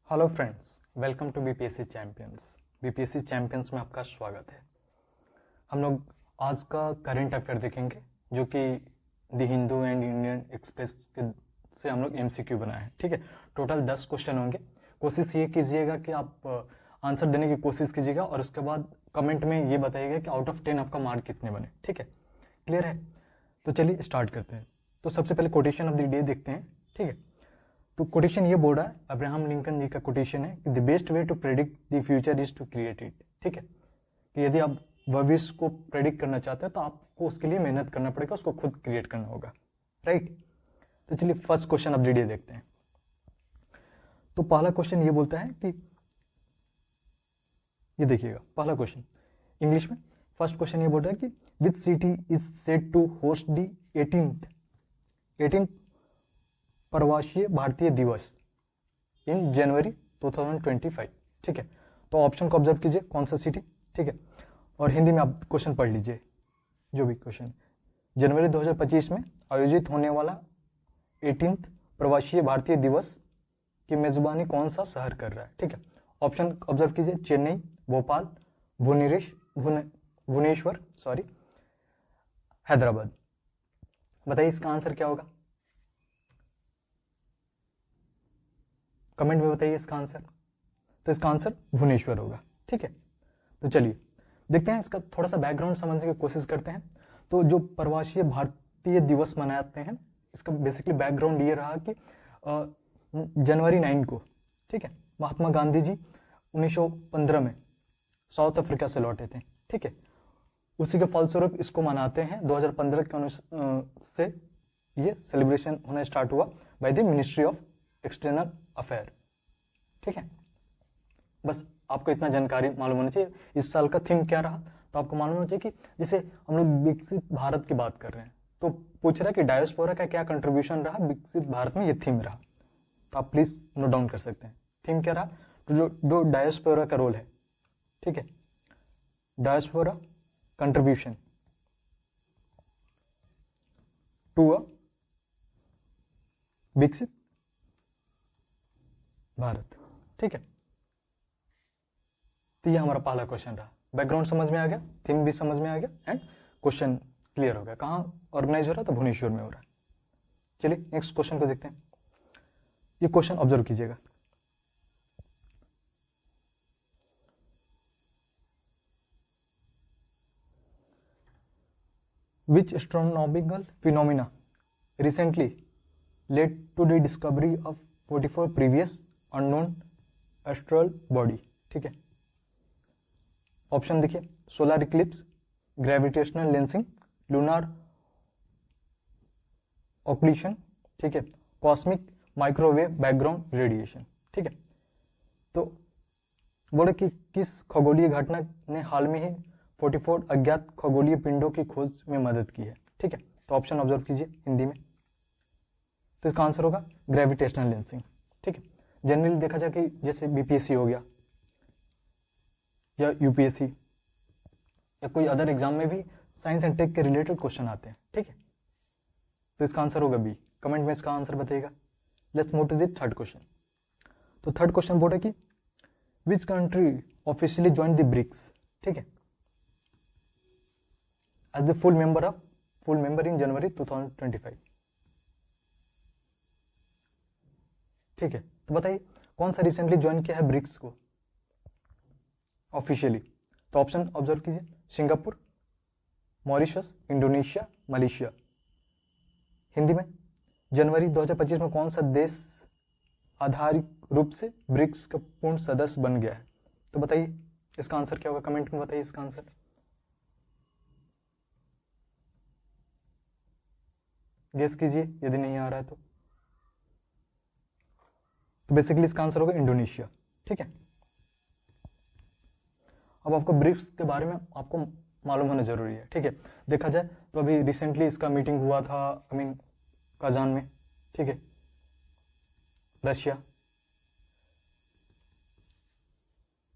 Hello friends, welcome to BPSC champions. BPSC champions में आपका स्वागत है। हम लोग आज का करंट अफेयर देखेंगे जो कि the Hindu and Indian express से हम लोग एमसीक्यू बनाए हैं। ठीक है, टोटल 10 क्वेश्चन होंगे। कोशिश ये कीजिएगा कि आप आंसर देने की कोशिश कीजिएगा और उसके बाद कमेंट में ये बताइएगा कि आउट ऑफ 10 आपका मार्क कितने बने। ठीक है, क्लियर है? तो चलिए स्टार्ट करते हैं। तो सबसे पहले कोटेशन ऑफ द डे देखते हैं। ठीक है, तो कोटेशन ये बोल रहा है, अब्राहम लिंकन जी का कोटेशन है कि the best way to predict the future is to create it. ठीक है, कि यदि आप भविष्य को प्रेडिक्ट करना चाहते हैं तो आपको उसके लिए मेहनत करना पड़ेगा, उसको खुद क्रिएट करना होगा। राइट, तो चलिए first question of the day देखते हैं। तो पहला क्वेश्चन ये बोलता है कि ये देखिएगा, पहला क्वेश्चन इंग्लिश में। फर्स्ट क्वेश्चन ये बोल रहा है कि which city is set to host the 18th Pravasiya Bharatiya Divas in January 2025। ठीक है, तो ऑप्शन को ऑब्जर्व कीजिए, कौन सा सिटी। ठीक है, और हिंदी में आप क्वेश्चन पढ़ लीजिए जो भी क्वेश्चन। जनवरी 2025 में आयोजित होने वाला 18th प्रवासीय भारतीय दिवस की मेजबानी कौन सा शहर कर रहा है। ठीक है, ऑप्शन ऑब्जर्व कीजिए, चेन्नई, भोपाल, भुवनेश्वर, हैदराबाद। बताइए इसका आंसर क्या होगा, कमेंट में बताइए इसका आंसर। तो इसका आंसर भुवनेश्वर होगा। ठीक है, तो चलिए देखते हैं, इसका थोड़ा सा बैकग्राउंड समझने की कोशिश करते हैं। तो जो प्रवासीय भारतीय दिवस मनाते हैं, इसका बेसिकली बैकग्राउंड ये रहा कि जनवरी 9 को, ठीक है, महात्मा गांधी जी 1915 में साउथ अफ्रीका से लौटे थे। ठीक है, उसी के फलस्वरूप इसको मनाते हैं। 2015 के से ये सेलिब्रेशन होना स्टार्ट हुआ by the ministry of external affair. ठीक है, बस आपको इतना जानकारी मालूम होना चाहिए। इस साल का थीम क्या रहा, तो आपको मालूम होना चाहिए कि जैसे हम लोग विकसित भारत की बात कर रहे हैं, तो पूछ रहा है कि डायस्पोरा का क्या कंट्रीब्यूशन रहा विकसित भारत में, ये थीम रहा। तो आप प्लीज नोट डाउन कर सकते हैं थीम क्या रहा। तो जो डायस्पोरा का रोल है, ठीक है, डायस्पोरा कंट्रीब्यूशन टू अ विकसित भारत। ठीक है, तो ये हमारा पहला क्वेश्चन रहा। बैकग्राउंड समझ में आ गया, थीम भी समझ में आ गया एंड क्वेश्चन क्लियर हो गया। कहाँ ऑर्गेनाइज हो रहा है, तो भुवनेश्वर में हो रहा है। चलिए नेक्स्ट क्वेश्चन को देखते हैं। ये क्वेश्चन ऑब्जर्व कीजिएगा। Which astronomical phenomena recently led to the discovery of 44 previous unknown astral body। ठीक है, ऑप्शन देखिए, solar Eclipse, gravitational lensing, lunar occlusion, ठीक है, कॉस्मिक माइक्रोवेव बैकग्राउंड रेडिएशन। ठीक है, तो बोले कि किस खगोलीय घटना ने हाल में ही 44 अज्ञात खगोलीय पिंडों की खोज में मदद की है। ठीक है, तो ऑप्शन ऑब्जर्व कीजिए हिंदी में। तो इसका आंसर होगा ग्रेविटेशनल लेंसिंग। ठीक है, जनरली देखा जाए कि जैसे बीपीएससी हो गया या यूपीएससी या कोई अदर एग्जाम में भी साइंस एंड टेक के रिलेटेड क्वेश्चन आते हैं। ठीक है, तो इसका आंसर होगा बी। कमेंट में इसका आंसर बताइएगा। Let's move to the third question. तो थर्ड क्वेश्चन बोल रहा है कि which country officially join the BRICS. ठीक है, as the full member in January 2025। ठीक है, तो बताइए कौन सा रिसेंटली ज्वाइन किया है ब्रिक्स को ऑफिशियली। तो ऑप्शन ऑब्जर्व कीजिए, Singapore, Mauritius, Indonesia, Malaysia. Hindi में, जनवरी 2025 में कौन सा देश आधारित रूप से ब्रिक्स का पूर्ण सदस्य बन गया है। तो बताइए इसका आंसर क्या होगा, कमेंट में बताइए इसका आंसर। गेस कीजिए यदि नहीं आ रहा है तो बेसिकली इसका आंसर होगा इंडोनेशिया। ठीक है, अब आपको ब्रिक्स के बारे में आपको मालूम होना जरूरी है। ठीक है, देखा जाए तो अभी रिसेंटली इसका मीटिंग हुआ था, कजान में। ठीक है, रशिया,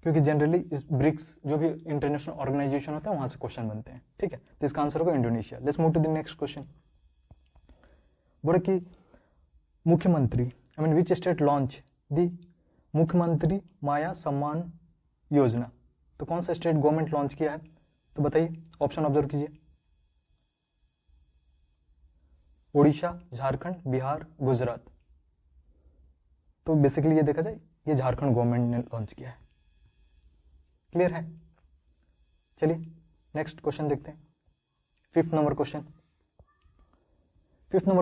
क्योंकि जनरली इस ब्रिक्स जो भी इंटरनेशनल ऑर्गेनाइजेशन होता है वहां से क्वेश्चन बनते हैं। ठीक है, तो इसका आंसर होगा Indonesia. Let's move to the next question. बोले कि मुख्यमंत्री विच स्टेट लॉन्च द मुख्यमंत्री माया सम्मान योजना, तो कौन सा स्टेट गवर्नमेंट लॉन्च किया है, तो बताइए, ऑप्शन ऑब्जर्व कीजिए। उड़ीसा, झारखंड, बिहार, गुजरात। तो बेसिकली ये देखा जाए, ये झारखंड गवर्नमेंट ने लॉन्च किया है। क्लियर है? चलिए नेक्स्ट क्वेश्चन देखते हैं। फिफ्थ नंबर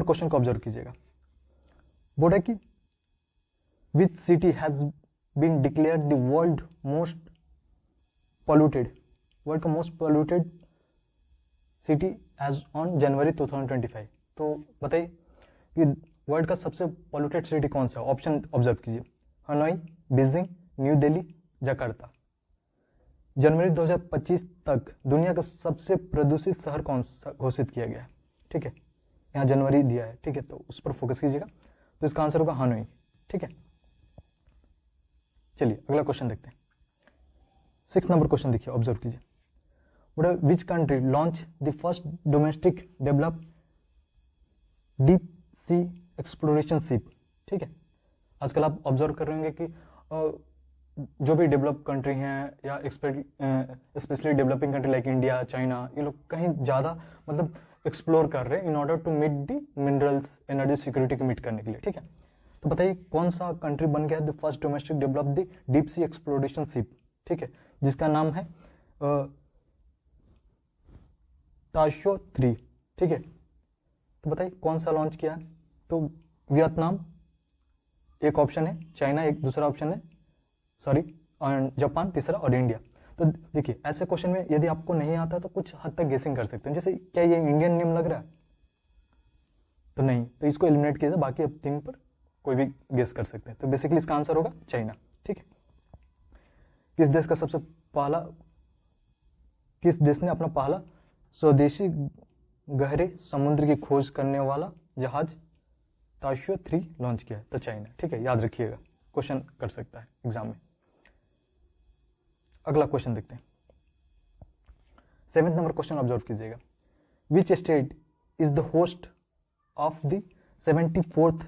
क्वेश्चन को ऑब्जर्व कीजिएगा। बोर्ड है कि which city has been declared the world का most polluted city as on January 2025। तो बताइए कि वर्ल्ड का सबसे पोल्यूटेड सिटी कौन सा? ऑप्शन ऑब्जर्व कीजिए। Hanoi, Beijing, New Delhi, Jakarta. जनवरी 2025 तक दुनिया का सबसे प्रदूषित शहर कौन सा घोषित किया गया है? ठीक है, यहाँ जनवरी दिया है, ठीक है, तो उस पर फोकस कीजिएगा। तो इसका आंसर होगा हनोई। ठीक है, चलिए अगला क्वेश्चन देखते हैं। 6 नंबर क्वेश्चन देखिए, ऑब्जर्व कीजिए। Which country launch the first domestic develop deep sea exploration ship? ठीक है, आजकल आप ऑब्जर्व कर रहे होंगे कि जो भी डेवलप कंट्री हैं या specially developing country like India, China, ये लोग कहीं ज़्यादा मतलब एक्सप्लोर कर रहे हैं in order to meet the minerals energy security को मीट करने के लिए। ठीक है, तो बताइए कौन सा कंट्री बन गया है the first domestic develop the deep sea exploration ship? ठीक है, जिसका नाम है ताशो 3। ठीक है, तो बताइए कौन सा लॉन्च किया है? तो वियतनाम एक ऑप्शन है, चाइना एक दूसरा ऑप्शन है, सॉरी, और जापान तीसरा, और इंडिया। तो देखिए ऐसे क्वेश्चन में यदि आपको नहीं आता तो कुछ हद तक गेसिंग कर सकते हैं, जैसे क्या ये इंडियन नेम लग रहा है? तो नहीं, तो इसको एलिमिनेट कीजिए, बाकी अब 3 पर कोई भी गेस कर सकते हैं। तो बेसिकली इसका आंसर होगा चाइना। ठीक है, किस देश ने अपना पहला स्वदेशी गहरे समुद्र की खोज करने वाला जहाज ताशो 3 लॉन्च किया है? तो चाइना। ठीक है, याद रखिएगा, क्वेश्चन कर सकता है एग्जाम में। अगला क्वेश्चन देखते हैं। 7th नंबर क्वेश्चन ऑब्जर्व कीजिएगा। Which state is the host of the 74th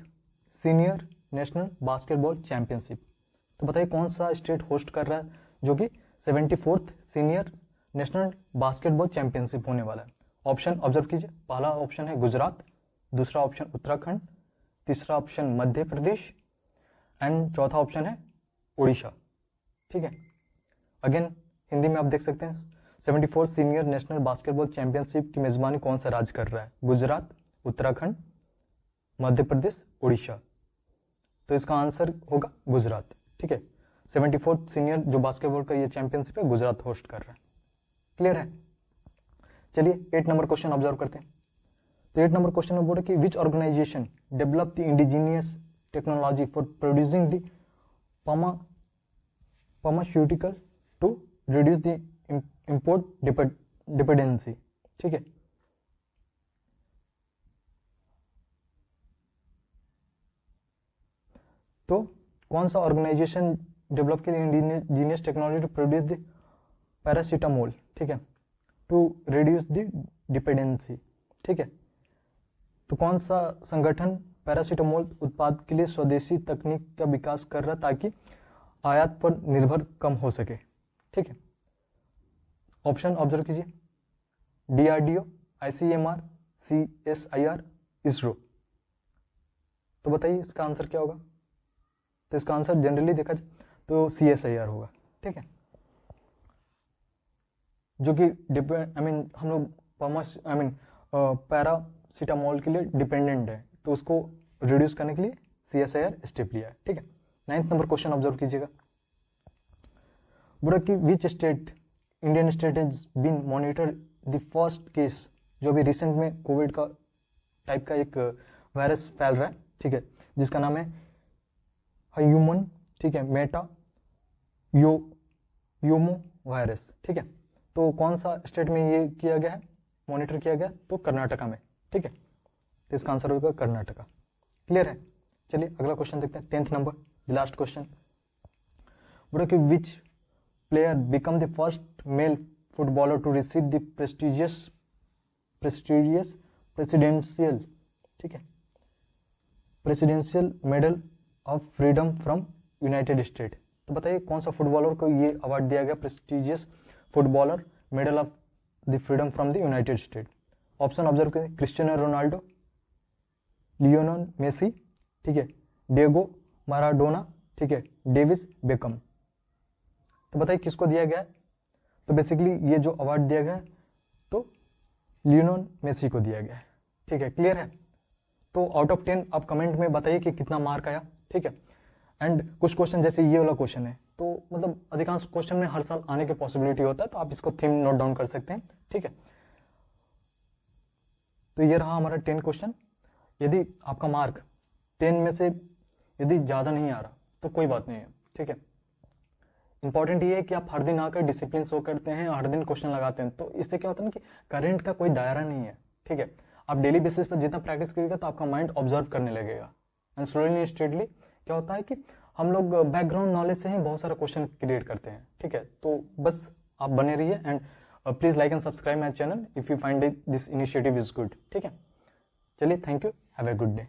senior national basketball championship? तो बताइए कौन सा स्टेट होस्ट कर रहा है जो कि 74th senior national basketball championship होने वाला है? ऑप्शन ऑब्जर्व कीजिए। पहला ऑप्शन है गुजरात, दूसरा ऑप्शन उत्तराखंड, तीसरा ऑप्शन मध्य प्रदेश एंड चौथा ऑप्शन है उड़ीसा। ठीक है, अगेन हिंदी में आप देख सकते हैं 74 सीनियर नेशनल बास्केटबॉल चैंपियनशिप की मेजबानी कौन सा राज्य कर रहा है? गुजरात, उत्तराखंड, मध्य प्रदेश, उड़ीसा। तो इसका आंसर होगा गुजरात। ठीक है, 74 सीनियर जो बास्केटबॉल का ये चैंपियनशिप है गुजरात होस्ट कर रहा है। क्लियर है? चलिए 8 नंबर क्वेश्चन ऑब्जर्व करते हैं। तो 8 नंबर क्वेश्चन में बोला कि which organisation develop the indigenous technology for producing the pharmaceutical to reduce the import dependency? ठीक है, तो कौन सा ऑर्गेनाइजेशन डेवलप किया indigenous technology to produce the paracetamol? ठीक है, टू रिड्यूस द डिपेंडेंसी। ठीक है, तो कौन सा संगठन पैरासीटामोल उत्पाद के लिए स्वदेशी तकनीक का विकास कर रहा ताकि आयात पर निर्भर कम हो सके? ठीक है, ऑप्शन ऑब्जर्व कीजिए। DRDO, ICMR, CSIR, ISRO. तो बताइए इसका आंसर क्या होगा? तो इसका आंसर जनरली देखा जाए तो CSIR होगा। ठीक है, जो कि हम लोग पैरासीटामोल के लिए डिपेंडेंट है, तो उसको रिड्यूस करने के लिए CSIR स्टेप लिया है। ठीक है, 9th नंबर क्वेश्चन ऑब्जर्व कीजिएगा। बोला कि which state Indian state has been monitor the first case, जो अभी रिसेंट में कोविड का टाइप का एक वायरस फैल रहा है। ठीक है, जिसका नाम है ह्यूमन, ठीक है, मेटा योमो वायरस। ठीक है, तो कौन सा स्टेट में ये किया गया है, मॉनिटर किया गया? तो कर्नाटका में। ठीक है, तो इसका आंसर होगा कर्नाटका। क्लियर है? चलिए अगला क्वेश्चन देखते हैं, 10th number, the last question. बोला कि which player become the first male footballer to receive the prestigious presidential, ठीक है, presidential medal of freedom from United State. तो बताइए कौन सा फुटबॉलर को ये अवार्ड दिया गया, prestigious footballer medal of the freedom from the United state. Option observe करें, क्रिस्टियानो रोनाल्डो, लियोनेल मेसी, ठीक है, डिएगो माराडोना, ठीक है, डेविस बेकम। तो बताइए किसको दिया गया है। तो बेसिकली ये जो अवार्ड दिया गया है तो लियोनेल मेसी को दिया गया है, ठीक है, क्लियर है। तो आउट ऑफ 10 आप कमेंट में बताइए कि कितना मार्क आया, ठीक है। एंड कुछ क्वेश्चन जैसे ये वाला क्वेश्चन है, तो मतलब अधिकांश क्वेश्चन में हर साल आने की पॉसिबिलिटी होता है, तो आप इसको थीम नोट डाउन कर सकते हैं, ठीक है। तो ये रहा हमारा 10 क्वेश्चन। यदि आपका मार्क 10 में से यदि ज़्यादा नहीं आ रहा तो कोई बात नहीं है, ठीक है। इंपॉर्टेंट ये है कि आप हर दिन आकर डिसिप्लिन शो करते हैं, हर दिन क्वेश्चन लगाते हैं, तो इससे क्या होता है ना कि करंट का कोई दायरा नहीं है, ठीक है। आप डेली बेसिस पर जितना प्रैक्टिस करिएगा तो आपका माइंड ऑब्जर्व करने लगेगा, एंड स्लोली स्टेडली क्या होता है कि हम लोग बैकग्राउंड नॉलेज से ही बहुत सारा क्वेश्चन क्रिएट करते हैं, ठीक है। तो बस आप बने रहिए, and please like and subscribe my channel if you find this initiative is good, ठीक है। चलिए, thank you, have a good day.